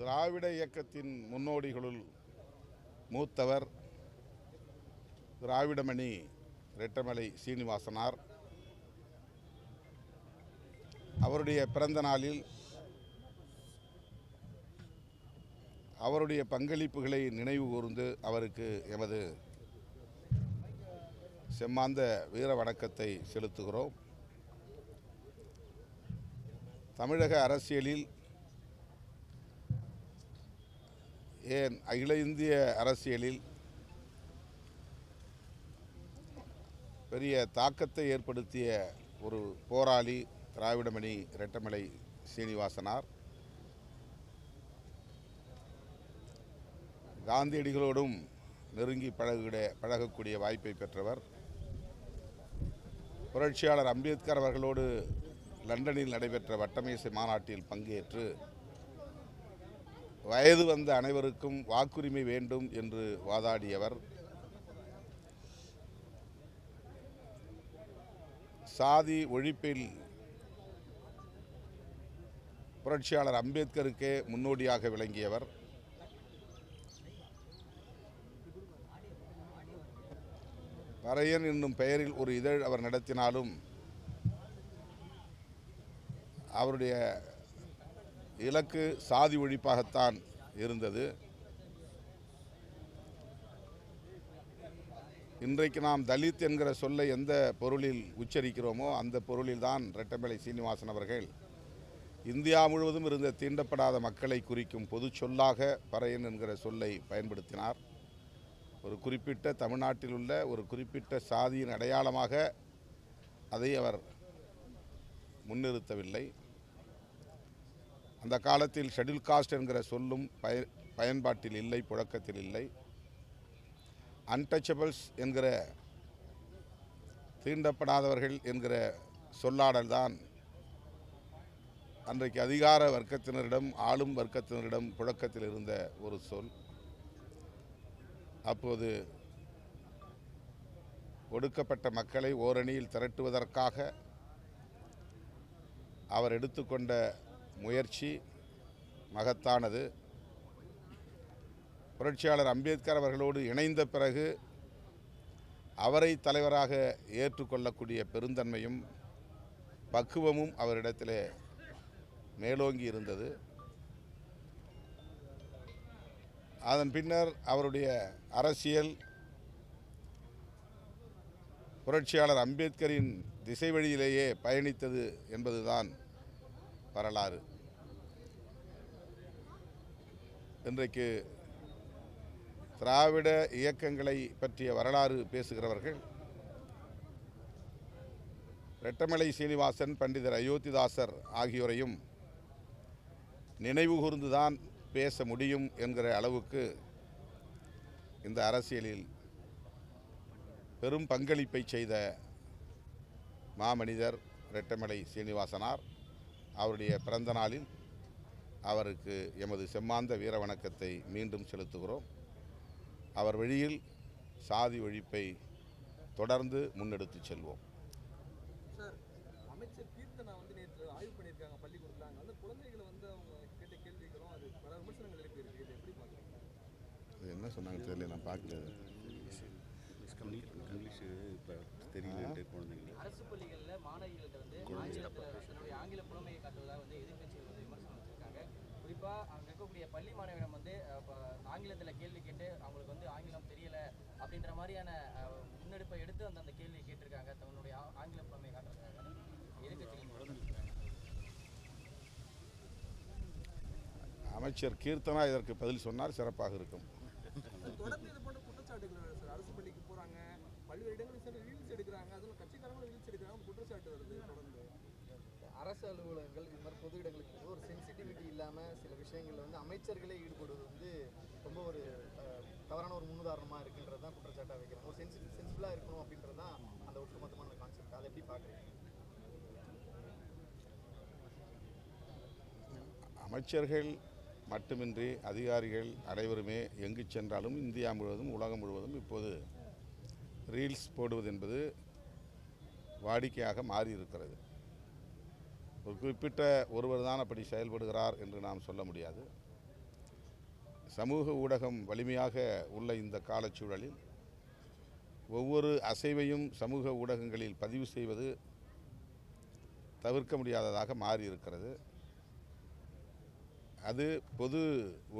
திராவிட இயக்கத்தின் முன்னோடிகளுள் மூத்தவர் திராவிடமணி ரெட்டமலை சீனிவாசனார். அவருடைய பிறந்த நாளில் அவருடைய பங்களிப்புகளை நினைவு கூர்ந்து அவருக்கு எமது செம்மாந்த வீர வணக்கத்தை செலுத்துகிறோம். தமிழக அரசியலில், ஏன் அகில இந்திய அரசியலில் பெரிய தாக்கத்தை ஏற்படுத்திய ஒரு போராளி திராவிடமணி ரெட்டமலை சீனிவாசனார். காந்தியடிகளோடும் நெருங்கி பழகக்கூடிய வாய்ப்பை பெற்றவர். புரட்சியாளர் அம்பேத்கர் அவர்களோடு லண்டனில் நடைபெற்ற வட்டமேசை மாநாட்டில் பங்கேற்று வயது வந்த அனைவருக்கும் வாக்குரிமை வேண்டும் என்று வாதாடியவர். சாதி ஒழிப்பில் புரட்சியாளர் அம்பேத்கருக்கே முன்னோடியாக விளங்கியவர். பறையன் என்னும் பெயரில் ஒரு இதழ் அவர் நடத்தினாலும் அவருடைய இலக்கு சாதி ஒழிப்பாகத்தான் இருந்தது. இன்றைக்கு நாம் தலித் என்கிற சொல்லை எந்த பொருளில் உச்சரிக்கிறோமோ அந்த பொருளில்தான் ரெட்டமலை சீனிவாசன் அவர்கள் இந்தியா முழுவதும் இருந்த தீண்டப்படாத மக்களை குறிக்கும் பொது சொல்லாக பறையன் என்கிற சொல்லை பயன்படுத்தினார். ஒரு குறிப்பிட்ட தமிழ்நாட்டில் உள்ள ஒரு குறிப்பிட்ட சாதியின் அடையாளமாக அதை அவர் முன்னிறுத்தவில்லை. அந்த காலத்தில் ஷெட்யூல் காஸ்ட் என்கிற சொல்லும் பயன்பாட்டில் இல்லை, புழக்கத்தில் இல்லை. அன்டச்சபிள்ஸ் என்கிற தீண்டப்படாதவர்கள் என்கிற சொல்லாடல் தான் அன்றைக்கு அதிகார வர்க்கத்தினரிடம், ஆளும் வர்க்கத்தினரிடம் புழக்கத்தில் இருந்த ஒரு சொல். அப்போது ஒடுக்கப்பட்ட மக்களை ஓரணியில் திரட்டுவதற்காக அவர் எடுத்துக்கொண்ட முயற்சி மகத்தானது. புரட்சியாளர் அம்பேத்கர் அவர்களோடு இணைந்த பிறகு அவரை தலைவராக ஏற்றுக்கொள்ளக்கூடிய பெருந்தன்மையும் பக்குவமும் அவரிடத்திலே மேலோங்கி இருந்தது. அதன் பின்னர் அவருடைய அரசியல் புரட்சியாளர் அம்பேத்கரின் திசை வழியிலேயே பயணித்தது என்பதுதான் வரலாறு. இன்றைக்கு திராவிட இயக்கங்களை பற்றிய வரலாறு பேசுகிறவர்கள் ரெட்டமலை சீனிவாசன், பண்டிதர் அயோத்திதாசர் ஆகியோரையும் நினைவு கூர்ந்துதான் பேச முடியும் என்கிற அளவுக்கு இந்த அரசியலில் பெரும் பங்களிப்பை செய்த மாமனிதர் ரெட்டமலை சீனிவாசனார். அவருடைய பிறந்த நாளில் அவருக்கு எமது செம்மாந்த வீர வணக்கத்தை மீண்டும் செலுத்துகிறோம். அவர் வழியில் சாதி ஒழிப்பை தொடர்ந்து முன்னெடுத்து செல்வோம். சார், அமைச்சர் கீர்த்தனா நேற்று ஆய்வு பண்ணியிருக்காங்க பள்ளிக்கூடத்தில். அங்கே வந்து குழந்தைகளை அவங்க கேட்ட கேள்விகளும் அது பல விமர்சனங்கள் எழுப்பியிருக்கு. இதை எப்படி பார்க்குறீங்க? அது என்ன சொன்னாங்க தெரியல, நான் பார்க்கல. இங்கிலீஷ் இப்போ தெரியல. குழந்தைங்க அரசு பள்ளிகளில் மாணவிகள்கிட்ட ஆங்கில புலமையை காட்டுவதாக எதிர்கட்சிகள் விமர்சனம் வச்சிருக்காங்க. குறிப்பாக அங்கே இருக்கக்கூடிய பள்ளி மாணவியிடம் ஆங்கிலத்தில் கேள்வி கேட்டு அவங்களுக்கு ஆங்கிலம் தெரியல அப்படின்ற மாதிரியான முன்னெடுப்பை எடுத்து அந்த கேள்வியை கேட்டிருக்காங்க. தன்னுடைய ஆங்கில புலமையை காட்டுறதுக்காக எதிர்கட்சிகள். அமைச்சர் கீர்த்தனா இதற்கு பதில் சொன்னால் சிறப்பாக இருக்கும். தொடர்ந்து இது போன்ற குற்றச்சாட்டுகள் சார், அரசு பள்ளிக்கு போறாங்க, பல்வேறு இடங்களில் சென்று ரீல்ஸ் எடுக்கிறாங்க, அதில் கட்சிக்காரங்களும் ரீல்ஸ் எடுக்கிறாங்க, குற்றச்சாட்டு வருது தொடர்ந்து. அரசு அலுவலகங்கள் இது மாதிரி பொது இடங்களுக்கு ஒரு சென்சிட்டிவிட்டி இல்லாமல் சில விஷயங்களில் அமைச்சர்களே ஈடுபடுவது ரொம்ப ஒரு தவறான ஒரு முன்னுதாரணமாக இருக்குன்றது தான் குற்றச்சாட்டாக வைக்கிறாங்க. ஒரு சென்சிபிளாக இருக்கணும் அப்படின்றது தான் அந்த ஒட்டுமொத்தமான கான்செப்ட். அதை எப்படி பார்க்குறீங்க? அமைச்சர்கள் மட்டுமின்றி அதிகாரிகள் அனைவருமே எங்கு சென்றாலும் இந்தியா முழுவதும் உலகம் முழுவதும் இப்போது ரீல்ஸ் போடுவது என்பது வாடிக்கையாக மாறியிருக்கிறது. ஒரு குறிப்பிட்ட ஒருவர் தான் அப்படி செயல்படுகிறார் என்று நாம் சொல்ல முடியாது. சமூக ஊடகம் வலிமையாக உள்ள இந்த காலச்சூழலில் ஒவ்வொரு அசைவையும் சமூக ஊடகங்களில் பதிவு செய்வது தவிர்க்க முடியாததாக மாறியிருக்கிறது. அது பொது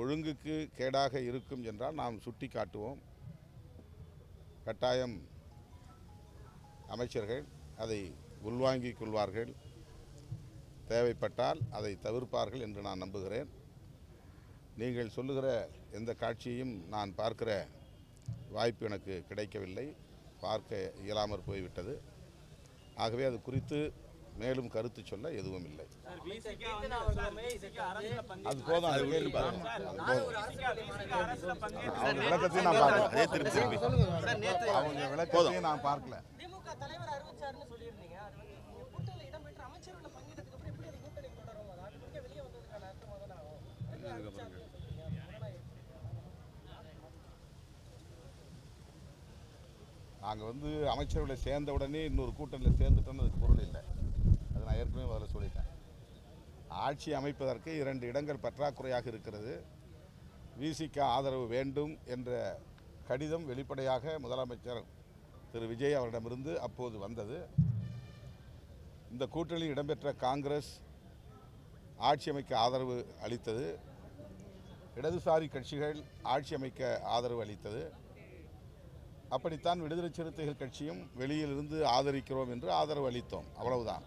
ஒழுங்குக்கு கேடாக இருக்கும் என்றால் நாம் சுட்டி காட்டுவோம். கட்டாயம் அமைச்சர்கள் அதை உள்வாங்கிக் கொள்வார்கள், தேவைப்பட்டால் அதை தவிர்ப்பார்கள் என்று நான் நம்புகிறேன். நீங்கள் சொல்லுகிற எந்த காட்சியையும் நான் பார்க்கிற வாய்ப்பு எனக்கு கிடைக்கவில்லை, பார்க்க இயலாமற் போய்விட்டது. ஆகவே அது குறித்து மேலும் கருத்து சொல்ல எதுவும் இல்லை. அது போதும், அது கேள்வி பாருங்க. அவங்க விளக்கத்தையும் நான் பார்க்கல. அவங்க விளக்கத்தையும் நான் பார்க்கல. திமுக தலைவர் அறிவிச்சாருன்னு சொல்லியிருந்தீங்க. அது வந்து நீங்க கூட்டணியில் இடம்பெற்ற அமைச்சர்களை பங்கேற்றதுக்கு அப்புறம் எப்படி அது கூட்டணி தொடரும்? அது ஆட்டோமேட்டிக்கா வெளியே வந்ததுக்கான அர்த்தமா தானே ஆகும். நாங்கள் அமைச்சர்களை சேர்ந்த உடனே இன்னொரு கூட்டணியில் சேர்ந்துட்டோன்னு அதுக்கு பொருள் இல்லை. அது நான் ஏற்கனவே முதல்ல சொல்லிட்டேன். ஆட்சி அமைப்பதற்கு 2 இடங்கள் பற்றாக்குறையாக இருக்கிறது. விசிக ஆதரவு வேண்டும் என்ற கடிதம் வெளிப்படையாக முதலமைச்சர் திரு விஜய் அவரிடமிருந்து அப்போது வந்தது. இந்த கூட்டணியில் இடம்பெற்ற காங்கிரஸ் ஆட்சி அமைக்க ஆதரவு அளித்தது. இடதுசாரி கட்சிகள் ஆட்சி அமைக்க ஆதரவு அளித்தது. அப்படித்தான் விடுதலை சிறுத்தைகள் கட்சியும் வெளியிலிருந்து ஆதரிக்கிறோம் என்று ஆதரவு அளித்தோம். அவ்வளவுதான்.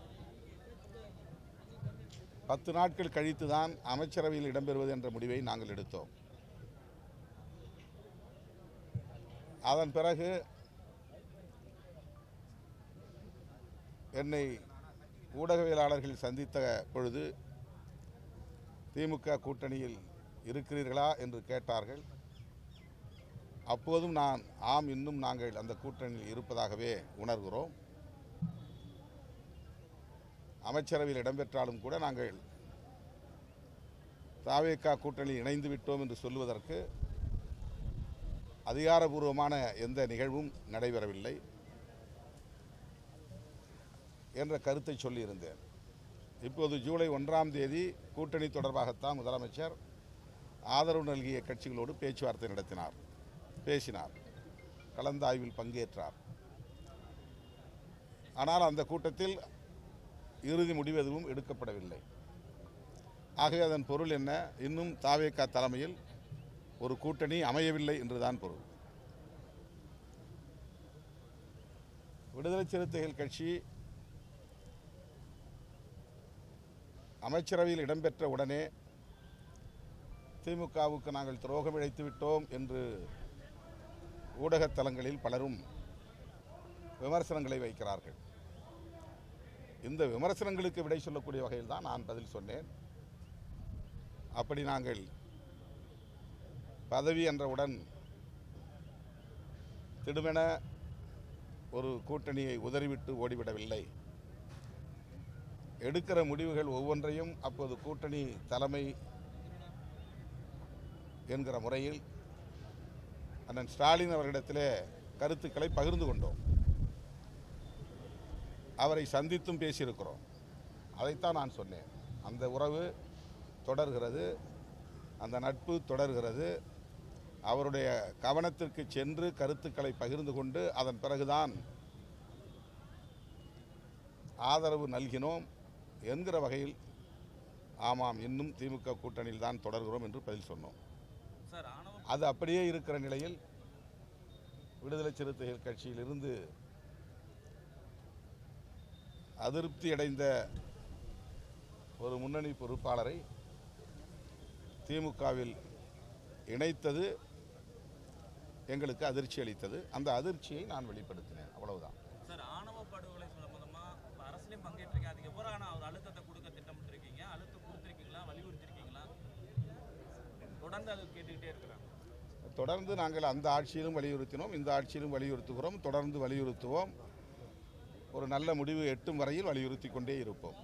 10 நாட்கள் கழித்து தான் அமைச்சரவையில் இடம்பெறுவது என்ற முடிவை நாங்கள் எடுத்தோம். அதன் பிறகு என்னை ஊடகவியலாளர்கள் சந்தித்த பொழுது திமுக கூட்டணியில் இருக்கிறீர்களா என்று கேட்டார்கள். அப்போதும் நான் ஆம், இன்னும் நாங்கள் அந்த கூட்டணியில் இருப்பதாகவே உணர்கிறோம். அமைச்சரவையில் இடம்பெற்றாலும் கூட நாங்கள் தவேக கூட்டணியில் இணைந்து விட்டோம் என்று சொல்வதற்கு அதிகாரபூர்வமான எந்த நிகழ்வும் நடைபெறவில்லை என்ற கருத்தை சொல்லியிருந்தேன். இப்போது ஜூலை 1ஆம் தேதி கூட்டணி தொடர்பாகத்தான் முதலமைச்சர் ஆதரவு நல்கிய கட்சிகளோடு பேச்சுவார்த்தை நடத்தினார், பேசினார், கலந்தாய்வில் பங்கேற்றார். ஆனால் அந்த கூட்டத்தில் இறுதி முடிவு எதுவும் எடுக்கப்படவில்லை. ஆகவே அதன் பொருள் என்ன? இன்னும் தவேக தலைமையில் ஒரு கூட்டணி அமையவில்லை என்றுதான் பொருள். விடுதலை சிறுத்தைகள் கட்சி அமைச்சரவையில் இடம்பெற்ற உடனே திமுகவுக்கு நாங்கள் துரோகம் இழைத்து விட்டோம் என்று ஊடகத்தலங்களில் பலரும் விமர்சனங்களை வைக்கிறார்கள். இந்த விமர்சனங்களுக்கு விடை சொல்லக்கூடிய வகையில் தான் நான் பதில் சொன்னேன். அப்படி நாங்கள் பதவி என்றவுடன் திடுமென ஒரு கூட்டணியை உதறிவிட்டு ஓடிவிடவில்லை. எடுக்கிற முடிவுகள் ஒவ்வொன்றையும் அப்போது கூட்டணி தலைமை என்கிற முறையில் அண்ணன் ஸ்டாலின் அவர்களிடத்திலே கருத்துக்களை பகிர்ந்து கொண்டோம். அவரை சந்தித்தும் பேசியிருக்கிறோம். அதைத்தான் நான் சொன்னேன். அந்த உறவு தொடர்கிறது, அந்த நட்பு தொடர்கிறது. அவருடைய கவனத்திற்கு சென்று கருத்துக்களை பகிர்ந்து கொண்டு அதன் பிறகுதான் ஆதரவு நல்கினோம் என்கிற வகையில் ஆமாம், இன்னும் திமுக கூட்டணியில் தான் தொடர்கிறோம் என்று பதில் சொன்னோம். அது அப்படியே இருக்கிற நிலையில் விடுதலை சிறுத்தைகள் கட்சியிலிருந்து அதிருப்தி அடைந்த ஒரு முன்னணி பொறுப்பாளரை திமுகவில் இணைத்தது எங்களுக்கு அதிர்ச்சி அளித்தது. அந்த அதிர்ச்சியை நான் வெளிப்படுத்தினேன், அவ்வளவுதான். சார், ஆணவ படுகொலை சம்பந்தமா அரசியலையும் பங்கேற்றிருக்கீங்க. அதுக்கு எவ்வளவு ஒரு அழுத்தத்தை கொடுக்க திட்டமிட்டிருக்கீங்க? அழுத்தம் கொடுத்துருக்கீங்களா? வலியுறுத்திருக்கீங்களா? தொடர்ந்து அது கேட்டுக்கிட்டே இருக்கிறாங்க. தொடர்ந்து நாங்கள் அந்த ஆட்சியிலும் வலியுறுத்தினோம், இந்த ஆட்சியிலும் வலியுறுத்துகிறோம், தொடர்ந்து வலியுறுத்துவோம். ஒரு நல்ல முடிவு எட்டும் வரையில் வலியுறுத்தி கொண்டே இருப்போம்.